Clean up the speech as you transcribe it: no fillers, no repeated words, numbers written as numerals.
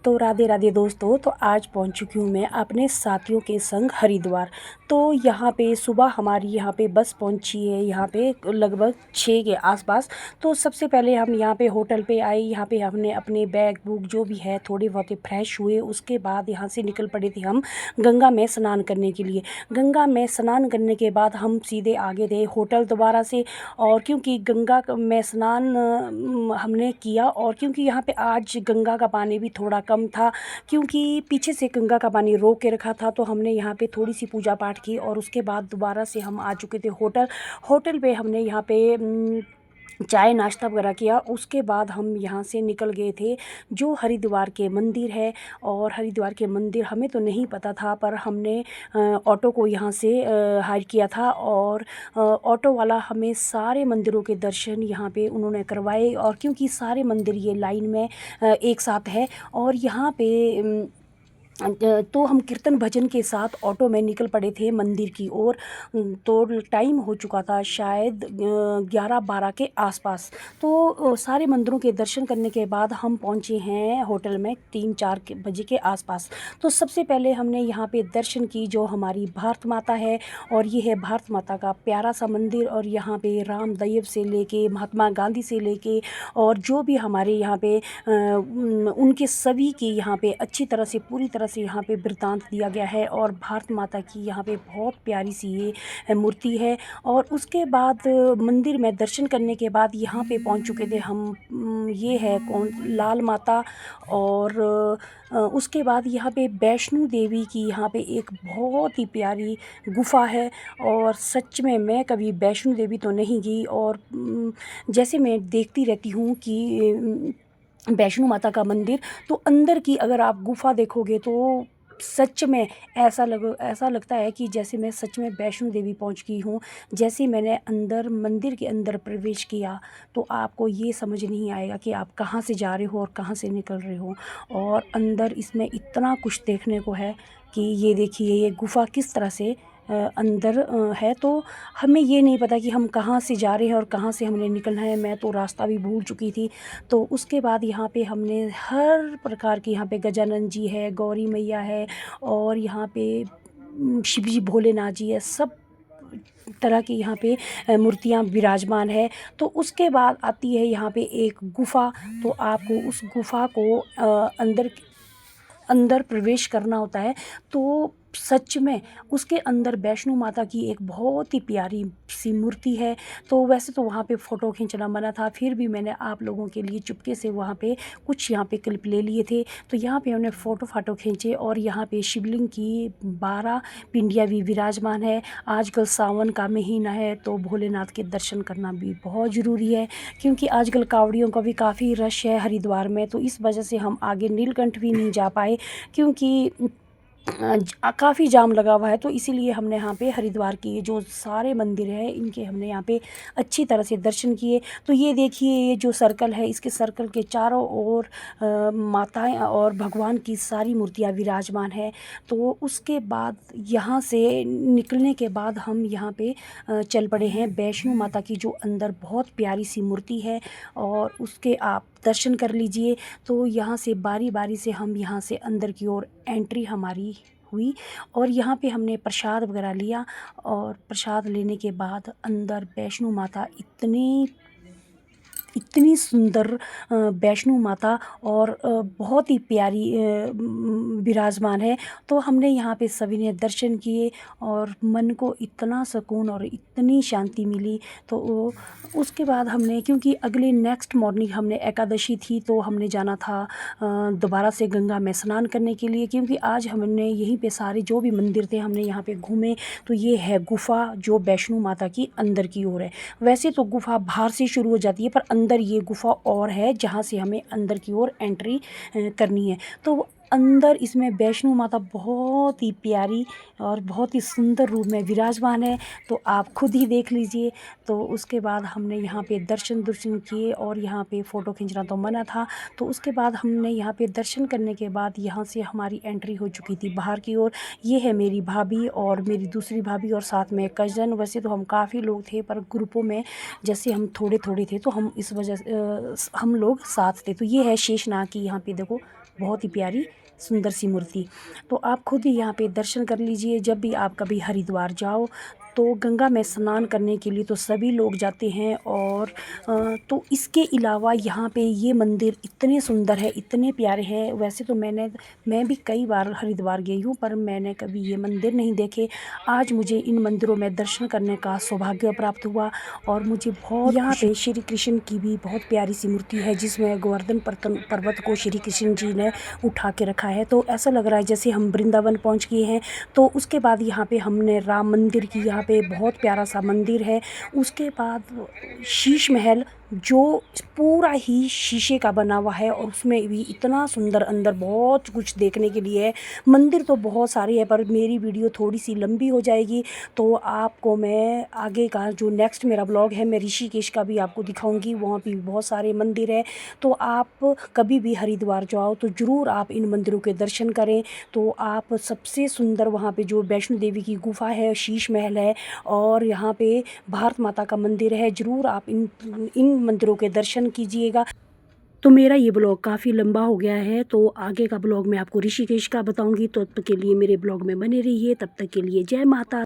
तो राधे राधे दोस्तों। तो आज पहुंच चुकी हूँ मैं अपने साथियों के संग हरिद्वार। तो यहाँ पे सुबह हमारी यहाँ पे बस पहुंची है, यहाँ पे लगभग 6 के आसपास। तो सबसे पहले हम यहाँ पे होटल पे आए। यहाँ पे हमने अपने बैग बुक जो भी है थोड़े बहुत फ्रेश हुए। उसके बाद यहाँ से निकल पड़े थे हम गंगा में स्नान करने के लिए। गंगा में स्नान करने के बाद हम सीधे आगे थे होटल दोबारा से। और क्योंकि गंगा में स्नान हमने किया, और क्योंकि यहाँ पे आज गंगा का पानी भी थोड़ा कम था, क्योंकि पीछे से गंगा का पानी रोक के रखा था। तो हमने यहाँ पे थोड़ी सी पूजा पाठ की और उसके बाद दोबारा से हम आ चुके थे होटल पे। हमने यहाँ पे चाय नाश्ता वगैरह किया। उसके बाद हम यहाँ से निकल गए थे जो हरिद्वार के मंदिर है। और हरिद्वार के मंदिर हमें तो नहीं पता था, पर हमने ऑटो को यहाँ से हायर किया था। और ऑटो वाला हमें सारे मंदिरों के दर्शन यहाँ पे उन्होंने करवाए। और क्योंकि सारे मंदिर ये लाइन में एक साथ है, और यहाँ पे तो हम कीर्तन भजन के साथ ऑटो में निकल पड़े थे मंदिर की ओर। तो टाइम हो चुका था शायद 11-12 के आसपास। तो सारे मंदिरों के दर्शन करने के बाद हम पहुंचे हैं होटल में 3-4 बजे के आसपास। तो सबसे पहले हमने यहाँ पे दर्शन की जो हमारी भारत माता है। और ये है भारत माता का प्यारा सा मंदिर। और यहाँ पे रामदेव से लेके महात्मा गांधी से लेके और जो भी हमारे यहाँ पे उनके सभी की यहाँ पे अच्छी तरह से पूरी तरह से यहाँ पे वृतांत दिया गया है। और भारत माता की यहाँ पे बहुत प्यारी सी ये मूर्ति है। और उसके बाद मंदिर में दर्शन करने के बाद यहाँ पे पहुँच चुके थे हम। ये है कौन लाल माता। और उसके बाद यहाँ पे वैष्णो देवी की यहाँ पे एक बहुत ही प्यारी गुफा है। और सच में मैं कभी वैष्णो देवी तो नहीं गई, और जैसे मैं देखती रहती हूँ कि वैष्णो माता का मंदिर, तो अंदर की अगर आप गुफा देखोगे तो सच में ऐसा लगता है कि जैसे मैं सच में वैष्णो देवी पहुंच गई हूँ। जैसे मैंने अंदर मंदिर के अंदर प्रवेश किया तो आपको ये समझ नहीं आएगा कि आप कहाँ से जा रहे हो और कहाँ से निकल रहे हो। और अंदर इसमें इतना कुछ देखने को है कि ये देखिए ये गुफा किस तरह से अंदर है। तो हमें ये नहीं पता कि हम कहाँ से जा रहे हैं और कहाँ से हमने निकलना है। मैं तो रास्ता भी भूल चुकी थी। तो उसके बाद यहाँ पे हमने हर प्रकार की, यहाँ पे गजानन जी है, गौरी मैया है, और यहाँ पे शिव जी भोलेनाथ जी है, सब तरह की यहाँ पे मूर्तियाँ विराजमान है। तो उसके बाद आती है यहाँ पे एक गुफा। तो आपको उस गुफा को अंदर प्रवेश करना होता है। तो सच में उसके अंदर वैष्णो माता की एक बहुत ही प्यारी सी मूर्ति है। तो वैसे तो वहाँ पे फ़ोटो खींचना मना था, फिर भी मैंने आप लोगों के लिए चुपके से वहाँ पे कुछ यहाँ पे क्लिप ले लिए थे। तो यहाँ पे हमने फ़ोटो फाटो खींचे। और यहाँ पे शिवलिंग की 12 पिंडियाँ भी विराजमान है। आजकल सावन का महीना है तो भोलेनाथ के दर्शन करना भी बहुत ज़रूरी है, क्योंकि आजकल कावड़ियों का भी काफ़ी रश है हरिद्वार में। तो इस वजह से हम आगे नीलकंठ भी नहीं जा पाए, क्योंकि काफ़ी जाम लगा हुआ है। तो इसीलिए हमने यहाँ पे हरिद्वार के जो सारे मंदिर हैं इनके हमने यहाँ पे अच्छी तरह से दर्शन किए। तो ये देखिए ये जो सर्कल है, इसके सर्कल के चारों ओर माताएं और भगवान की सारी मूर्तियाँ विराजमान है। तो उसके बाद यहाँ से निकलने के बाद हम यहाँ पे चल पड़े हैं वैष्णो माता की जो अंदर बहुत प्यारी सी मूर्ति है, और उसके आप दर्शन कर लीजिए। तो यहाँ से बारी बारी से हम यहाँ से अंदर की ओर एंट्री हमारी हुई। और यहाँ पे हमने प्रसाद वगैरह लिया। और प्रसाद लेने के बाद अंदर वैष्णो माता इतनी सुंदर वैष्णो माता और बहुत ही प्यारी विराजमान है। तो हमने यहाँ पे सभी ने दर्शन किए और मन को इतना सुकून और इतनी शांति मिली। तो उसके बाद हमने, क्योंकि अगले नेक्स्ट मॉर्निंग हमने एकादशी थी, तो हमने जाना था दोबारा से गंगा में स्नान करने के लिए, क्योंकि आज हमने यहीं पे सारे जो भी मंदिर थे हमने यहाँ पे घूमे। तो ये है गुफ़ा जो वैष्णो माता की अंदर की ओर है। वैसे तो गुफ़ा बाहर से शुरू हो जाती है, पर अंदर ये गुफ़ा और है जहाँ से हमें अंदर की ओर एंट्री करनी है। तो अंदर इसमें वैष्णो माता बहुत ही प्यारी और बहुत ही सुंदर रूप में विराजमान है। तो आप खुद ही देख लीजिए। तो उसके बाद हमने यहाँ पे दर्शन किए, और यहाँ पे फ़ोटो खींचना तो मना था। तो उसके बाद हमने यहाँ पे दर्शन करने के बाद यहाँ से हमारी एंट्री हो चुकी थी बाहर की ओर। ये है मेरी भाभी और मेरी दूसरी भाभी और साथ में कज़न। वैसे तो हम काफ़ी लोग थे, पर ग्रुपों में जैसे हम थोड़े थोड़े थे तो हम इस वजह से हम लोग साथ थे। तो ये है शेषनाग की यहाँ पे देखो बहुत ही प्यारी सुंदर सी मूर्ति। तो आप खुद ही यहाँ पे दर्शन कर लीजिए। जब भी आप कभी हरिद्वार जाओ तो गंगा में स्नान करने के लिए तो सभी लोग जाते हैं। और तो इसके अलावा यहाँ पे ये मंदिर इतने सुंदर है, इतने प्यारे हैं। वैसे तो मैं भी कई बार हरिद्वार गई हूँ, पर मैंने कभी ये मंदिर नहीं देखे। आज मुझे इन मंदिरों में दर्शन करने का सौभाग्य प्राप्त हुआ और मुझे बहुत यहाँ पे श्री कृष्ण की भी बहुत प्यारी सी मूर्ति है, जिसमें गोवर्धन पर्वत को श्री कृष्ण जी ने उठा के रखा है। तो ऐसा लग रहा है जैसे हम वृंदावन पहुँच गए हैं। तो उसके बाद यहाँ पे हमने राम मंदिर की, यहाँ पे बहुत प्यारा सा मंदिर है। उसके बाद शीश महल, जो पूरा ही शीशे का बना हुआ है और उसमें भी इतना सुंदर, अंदर बहुत कुछ देखने के लिए है। मंदिर तो बहुत सारे हैं, पर मेरी वीडियो थोड़ी सी लंबी हो जाएगी, तो आपको मैं आगे का जो नेक्स्ट मेरा ब्लॉग है, मैं ऋषिकेश का भी आपको दिखाऊंगी। वहाँ भी बहुत सारे मंदिर है। तो आप कभी भी हरिद्वार जाओ तो ज़रूर आप इन मंदिरों के दर्शन करें। तो आप सबसे सुंदर वहाँ पे जो वैष्णो देवी की गुफा है, शीश महल है और यहाँ पे भारत माता का मंदिर है, ज़रूर आप इन मंदिरों के दर्शन कीजिएगा। तो मेरा ये ब्लॉग काफ़ी लंबा हो गया है, तो आगे का ब्लॉग मैं आपको ऋषिकेश का बताऊंगी। तो तब तक के लिए मेरे ब्लॉग में बने रहिए। तब तक के लिए जय माता।